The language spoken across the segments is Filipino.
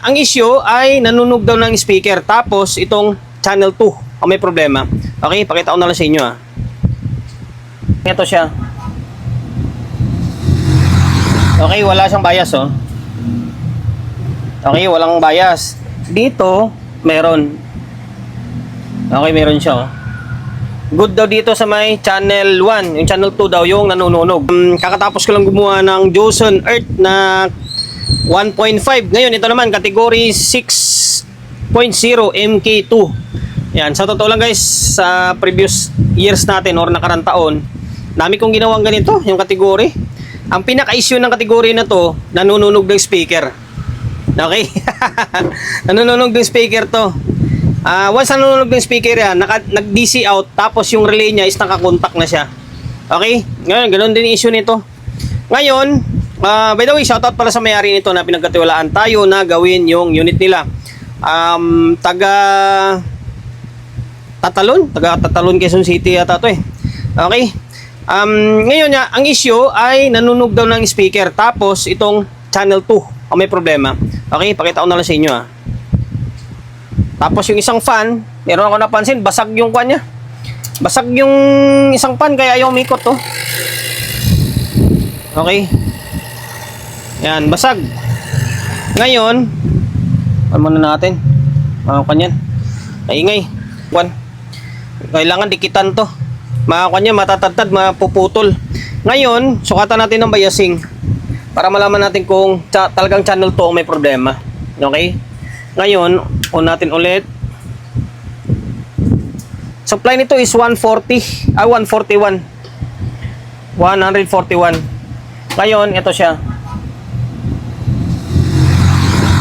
ang issue ay nanunog daw ng speaker. Tapos itong channel 2 ang may problema. Okay, pakita ko na lang sa inyo Ito siya. Okay, wala siyang bias Okay, walang bias. Dito, meron. Okay, meron siya Good daw dito sa may channel 1. Yung channel 2 daw yung nanununog. Kakatapos ko lang gumawa ng Joseon Earth na 1.5. Ngayon, ito naman, category 6.0 MK2. Yan, sa totoo lang guys, sa previous years natin or nakarang taon, dami kong ginawang ganito, yung category. Ang pinaka-issue ng category na to, nanununog ng speaker. Okay? Nanununog ng speaker to. Once nanununog ng speaker yan, nag-DC out, tapos yung relay niya is nakakontak na siya. Okay? Ngayon, ganoon din yung issue nito. Ngayon, by the way, shoutout pala sa may-ari nito na pinagkatiwalaan tayo na gawin yung unit nila. Taga-Tatalon, Quezon City yata to Okay? Ngayon nga, ang issue ay nanunog daw ng speaker. Tapos, itong channel 2 ang may problema. Okay? Pakita ko na lang sa inyo Tapos yung isang fan, meron ako napansin, basag yung kwan niya. Basag yung isang fan, kaya ayaw umikot Okay? Yan, basag. Ngayon, ano muna natin? Kanyan. Maingay. Kwan. Kailangan dikitan to. Kanyan, matatadtad, mapuputol. Ngayon, sukatan natin ng biasing para malaman natin kung talagang channel 2 may problema. Okay? Ngayon, on natin ulit. Supply nito is 141. 141. Ngayon, ito siya.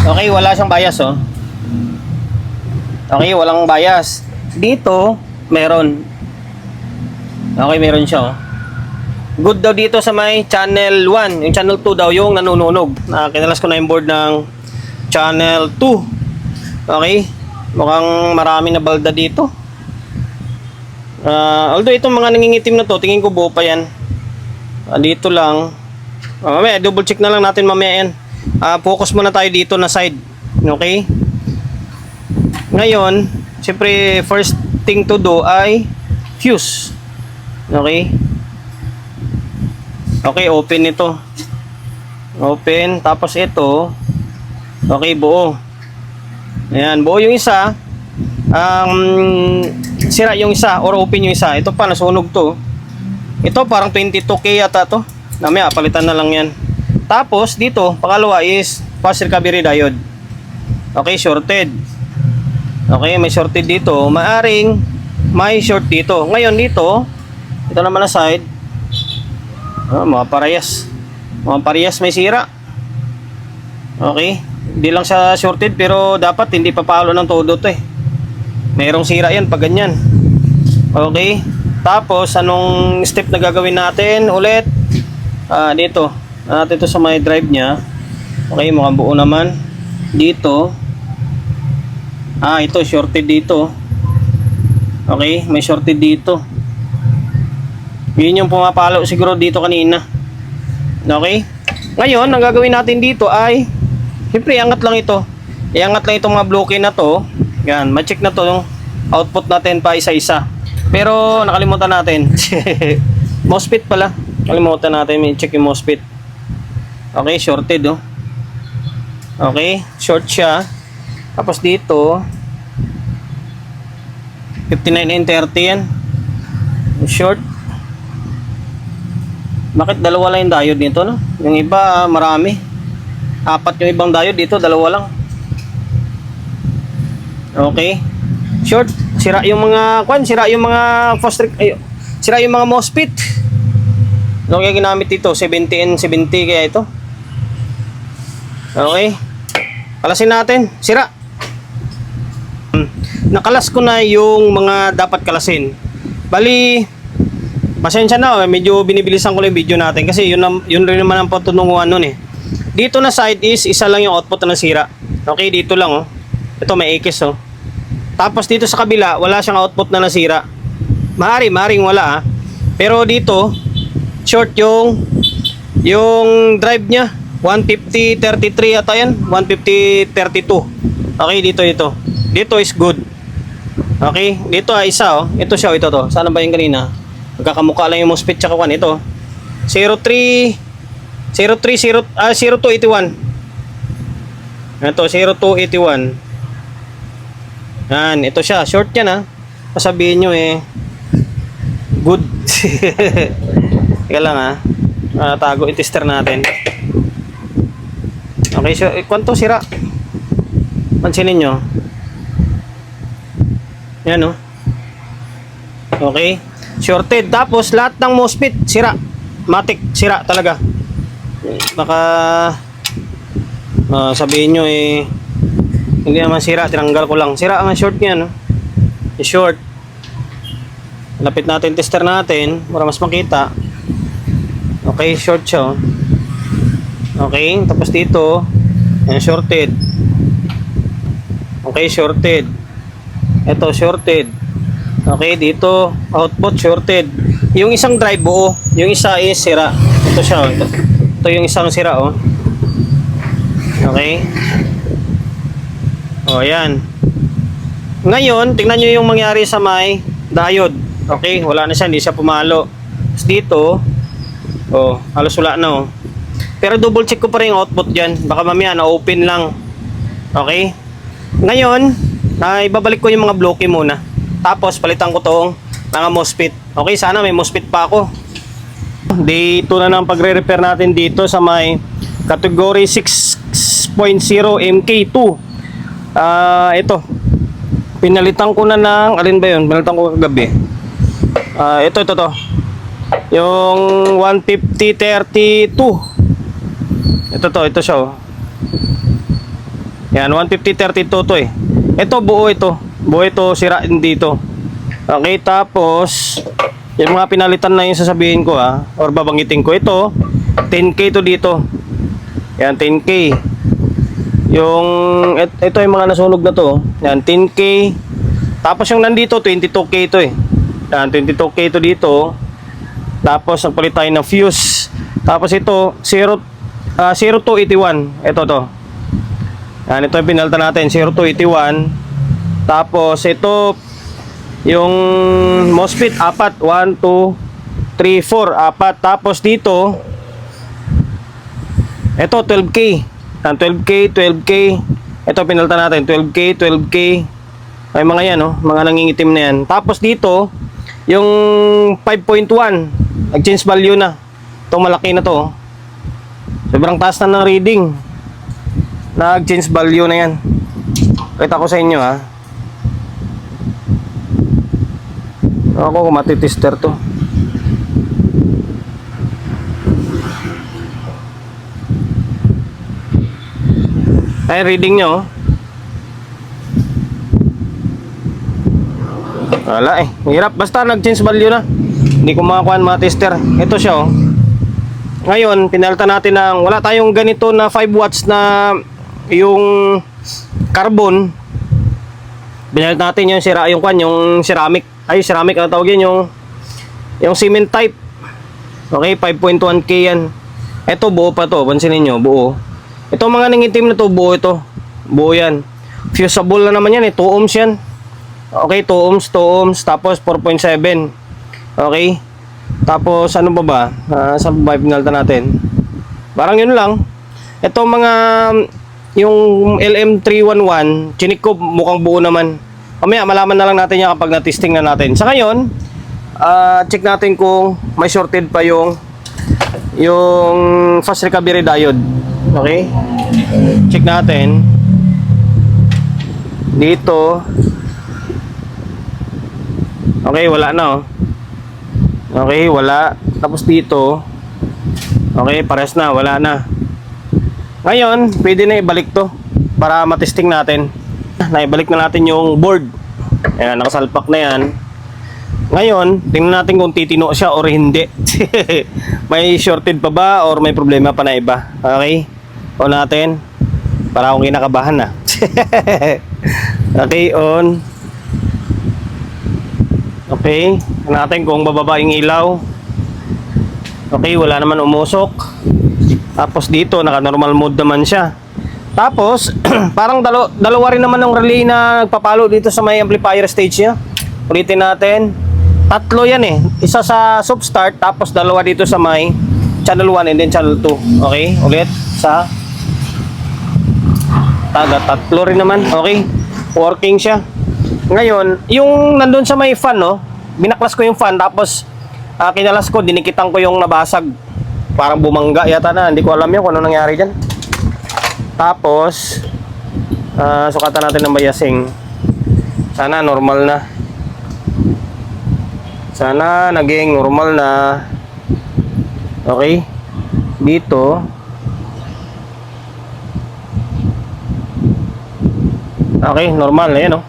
Okay, wala siyang bias Okay, walang bias. Dito, meron. Okay, meron siya Good daw dito sa may channel 1. Yung channel 2 daw yung nanununog. Kinalas ko na yung board ng channel 2. Okay, mukhang marami na balda dito. Although itong mga nangingitim na to, tingin ko buo pa yan. Dito lang. Mamaya, double check na lang natin mamaya yan. Focus muna tayo dito na side. Okay? Ngayon, siyempre, first thing to do ay fuse. Okay? Okay, open ito. Open, tapos ito. Okay, buo. Ayan, buo yung isa. Sira yung isa or open yung isa. Ito pa, nasunog to. Ito parang 22K yata to. Namaya, palitan na lang yan. Tapos, dito, pangalawa is fast recovery diode. Okay, shorted. Okay, may shorted dito. Maaring may short dito. Ngayon dito, ito naman na side. Mga parehas. Mga parehas may sira. Okay. Hindi lang siya shorted pero dapat hindi papalo ng todo to Mayroong sira yan pag ganyan. Okay. Tapos anong step na gagawin natin ulit? Dito. Natin ito sa may drive nya. Okay, mukhang buo naman. Dito. Ito shorted dito. Okay, may shorted dito. Yun yung pumapalo siguro dito kanina. Okay. Ngayon, ang gagawin natin dito ay siyempre, iangat lang ito. Iangat lang itong mga bloke na to. Yan, ma-check na to yung output natin pa isa-isa. Pero, nakalimutan natin. MOSFET pala. Nakalimutan natin, may check yung MOSFET. Okay, shorted Okay, short siya. Tapos dito, 59N30 yan. Short. Bakit dalawa lang yung diode nito, no? Yung iba, marami. 4 yung ibang diode dito, 2 lang. Okay. Short, sira yung mga sira yung mga sira yung mga MOSFET. Ano kaya ginamit dito? 70N70 kaya ito. Okay. Kalasin natin. Sira. Nakalas ko na yung mga dapat kalasin. Bali, pasensya na, medyo binibilisan ko lang yung video natin kasi yun rin naman ang patununguhan nun Dito na side is isa lang yung output na nasira. Okay, dito lang Ito may X Tapos dito sa kabila, wala siyang output na nasira. Maring wala Pero dito, short yung drive niya. 150.33 ata yan. 150.32. Okay, dito. Dito is good. Okay, dito ay isa oh. Ito siya, ito to. Sana ba yung kanina? Magkakamukha lang yung MOSFET tsaka kwan. Ito. 0281. Ito, 0281. Yan, ito siya. Short yan ha. Sabihin nyo good. Teka lang ha. Tago, i-tester natin. Okay, so, kwanto sira? Pansinin nyo. Yan oh. Okay. Shorted. Tapos, lahat ng MOSFET, sira. Matik, sira talaga. Baka sabihin nyo hindi naman sira, tinanggal ko lang. Sira ang short niya, no? Short. Lapit natin, tester natin para mas makita. Okay, short siya. Okay, tapos dito, shorted. Okay, shorted. Ito, shorted. Okay, dito, output, shorted. Yung isang drive buo, yung isa is sira. Ito siya, ito yung isang sira, oh. Okay. O, yan. Ngayon, tingnan nyo yung mangyari sa may diode. Okay, wala na siya, hindi siya pumalo. Tapos dito, halos wala na, oh. Pero double check ko pa rin yung output dyan. Baka mamaya na-open lang. Okay. Ngayon, ibabalik ko yung mga bloke muna. Tapos, palitan ko tong mga MOSFET. Okay, sana may MOSFET pa ako. Dito na ng pagre-repair natin dito sa may category 6.0 MK2. Ito. Pinalitan ko na ng, alin ba yun? Pinalitan ko kagabi. Ito to. Yung 150.32. Ito siya, oh. Yan, 150.32 to eh. Ito, buo ito. Buo ito, sira dito. Okay, tapos, yung mga pinalitan na yung sasabihin ko, or babanggitin ko. Ito, 10K to dito. Yan, 10K. Ito yung mga nasunog na to. Yan, 10K. Tapos yung nandito, 22K to eh. Yan, 22K to dito. Tapos, nagpalit tayo ng fuse. Tapos ito, 0281. Ito to. Yan, ito yung pinalitan natin, 0281. Tapos, ito, yung MOSFET, 4. 1, 2, 3, 4. 4. Tapos dito, ito, 12K. Yan, 12K. Ito, pinalitan natin, 12K. Ay, mga yan, oh. Mga nangingitim na yan. Tapos dito, yung 5.1. Nag-change value na. Ito, malaki na to. Sobrang taas na ng reading. Nag-change value na yan. Kita ko sa inyo, ha. Ako, matitester to. Ay, reading nyo. Wala eh. Hirap. Basta nag-change value na. Hindi ko makakuha mga tester. Ito siya, oh. Ngayon, pinalitan natin ng wala tayong ganito na 5 watts na yung carbon. Binalit natin yung yung ceramic. Ay, ceramic ang tawag yun. Yung cement type. Okay, 5.1K yan. Ito, buo pa to. Pansinin nyo, buo. Ito mga nangitim na to, buo ito. Buo yan. Fusible na naman yan, 2 ohms yan. Okay, 2 ohms. Tapos 4.7. Okay. Tapos ano ba? Sa ba pinalta natin? Parang yun lang. Ito mga yung LM311, chinik ko mukhang buo naman. Mamaya malaman na lang natin yan kapag na-testing na natin. Sa ngayon, check natin kung may shorted pa yung fast recovery diode. Okay? Check natin. Dito. Okay, wala na, oh. Okay, wala. Tapos dito. Okay, pares na, wala na. Ngayon, pwede na ibalik to para matesting natin. Naibalik na natin yung board. Ayan, nakasalpak na yan. Ngayon, tingnan natin kung titino siya or hindi. May shorted pa ba or may problema pa na iba. Okay? On natin. Para akong kinakabahan na. Okay, on. Okay, tingnan natin kung bababa yung ilaw. Okay, wala naman umusok. Tapos dito, naka-normal mode naman siya. Tapos, parang dalawa rin naman ng relay na nagpapalo dito sa may amplifier stage niya. Ulitin natin. Tatlo yan eh. Isa sa soft start, tapos dalawa dito sa may channel 1 and then channel 2. Okay, ulit. Tatlo rin naman. Okay, working siya. Ngayon, yung nandun sa may fan, no? Binaklas ko yung fan, tapos kinalas ko, dinikitan ko yung nabasag. Parang bumangga yata na. Hindi ko alam yun kung ano nangyari dyan. Tapos, sukatan natin ng biasing. Sana normal na. Sana naging normal na. Okay. Dito. Okay, normal na yan, no?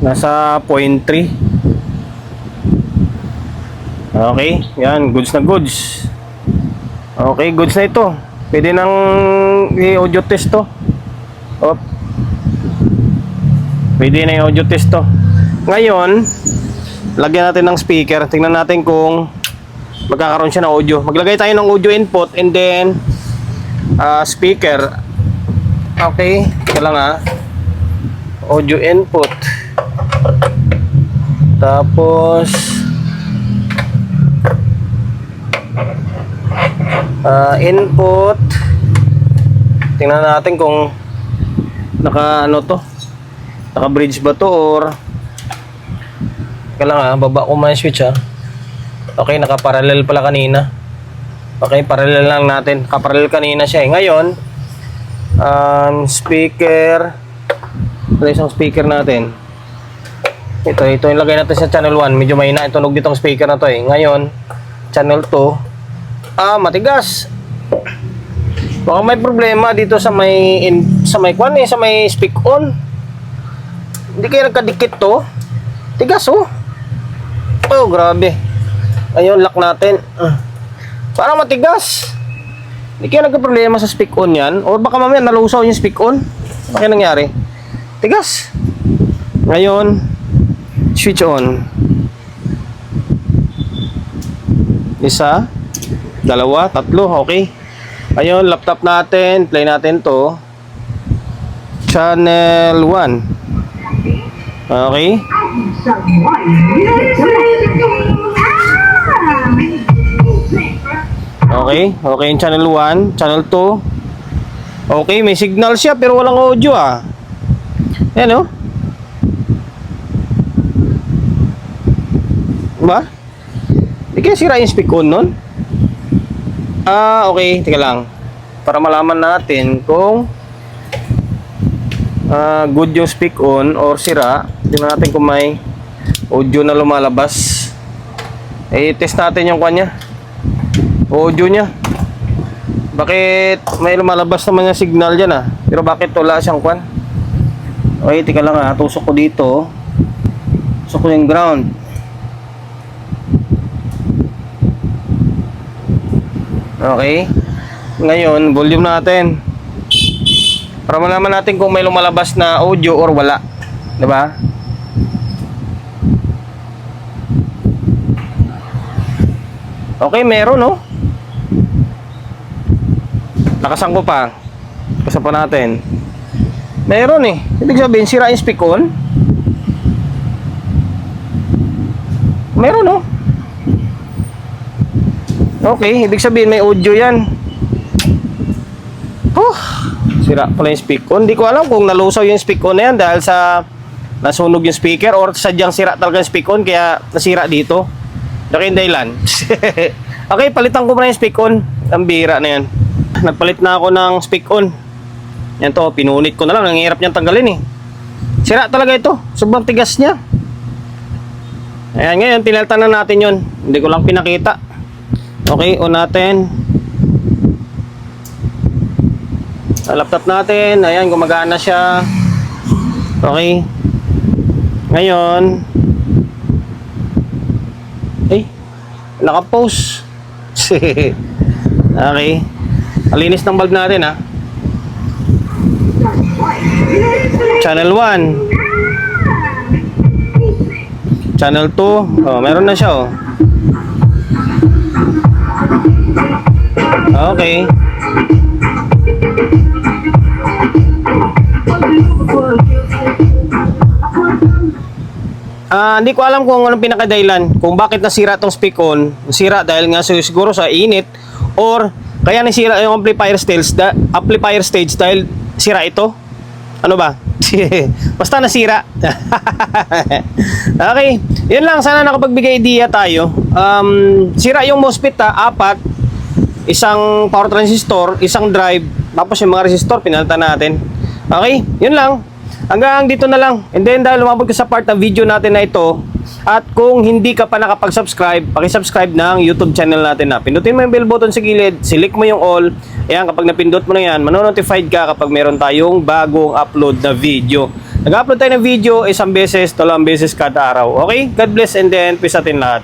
Nasa 0.3. Okay, yan, goods na goods. Okay, goods na ito. Pwede nang i-audio test to. Op. Pwede na i-audio test to. Ngayon, lagyan natin ng speaker. Tingnan natin kung magkakaroon siya ng audio. Maglagay tayo ng audio input and then speaker. Okay, ito lang audio input. Tapos input. Tingnan natin kung naka bridge ba to or kailangan baba ko man switch Okay, naka parallel pala kanina. Okay, parallel lang natin. Naka parallel kanina siya ngayon. Speaker. Ito isang speaker natin. Ito yung lagay natin sa channel 1. Medyo mahina yung tunog ditong speaker na to Ngayon, channel 2. Matigas. Baka may problema dito sa may sa may speak on. Hindi kaya nagkadikit to. Tigas Oh, grabe. Ayun, lock natin. Parang matigas. Hindi kaya nagka-problema sa speak on yan. O baka mamaya nalusaw yung speak on. Bakit nangyari? Tigas. Ngayon, switch on. Isa, dalawa, tatlo. Okay. Ayun, laptop natin. Play natin to. Channel 1. Okay. Okay yung channel 1, channel 2. Okay, may signal siya pero walang audio Ayan Ba? Hindi kaya sira yung speak on nun? Okay, teka lang. Para malaman natin kung good yung speak on or sira. Tingnan natin kung may audio na lumalabas. Test natin yung kanya. Audio niya. Bakit may lumalabas naman yung signal dyan pero bakit wala siyang kwan? Okay, tika lang tusok ko dito. Tusok ko yung ground. Okay. Ngayon, volume natin. Para malaman natin kung may lumalabas na audio or wala. Diba? Okay, meron Nakasan ko pa. Kasan pa natin. Meron Ibig sabihin, sira yung speak on. Meron Okay, ibig sabihin may audio yan. Sira pala yung speak on. Hindi ko alam kung nalusaw yung speak on na yan dahil sa nasunog yung speaker or sadyang sira talaga yung speak on kaya nasira dito. Daki yung dahilan. Okay, palitan ko na yung speak on. Ang bira na yan. Nagpalit na ako ng speak on. Yan to, pinunit ko na lang. Ang hirap niyang tanggalin Sira talaga ito. Sobrang tigas niya. Ayan, ngayon, pinalitan na natin yun. Hindi ko lang pinakita. Okay, on natin. Laptop natin. Ayan, gumagana siya. Okay. Ngayon. Naka-pause. Okay. Alinis ng bulb natin Channel 1. Channel 2. Meron na siya Okay. Hindi ko alam kung anong pinakadahilan kung bakit nasira tong speak-on. Nasira dahil nga siguro sa init or kaya nasira yung amplifier stage dahil sira ito. Ano ba? Basta nasira. Okay. Yun lang. Sana nakapagbigay idea tayo. Sira yung MOSFET apat. Isang power transistor, isang drive. Tapos yung mga resistor, pinalitan natin. Okay. Yun lang. Hanggang dito na lang. And then dahil lumabot ka sa part ng video natin na ito, at kung hindi ka pa nakapag-subscribe, paki-subscribe ng YouTube channel natin na. Pindutin mo yung bell button sa gilid, select mo yung all. Ayan, kapag napindot mo na yan, manonotified ka kapag meron tayong bagong upload na video. Nag-upload tayo ng video isang beses, dalawang beses kada araw. Okay? God bless and then peace atin lahat.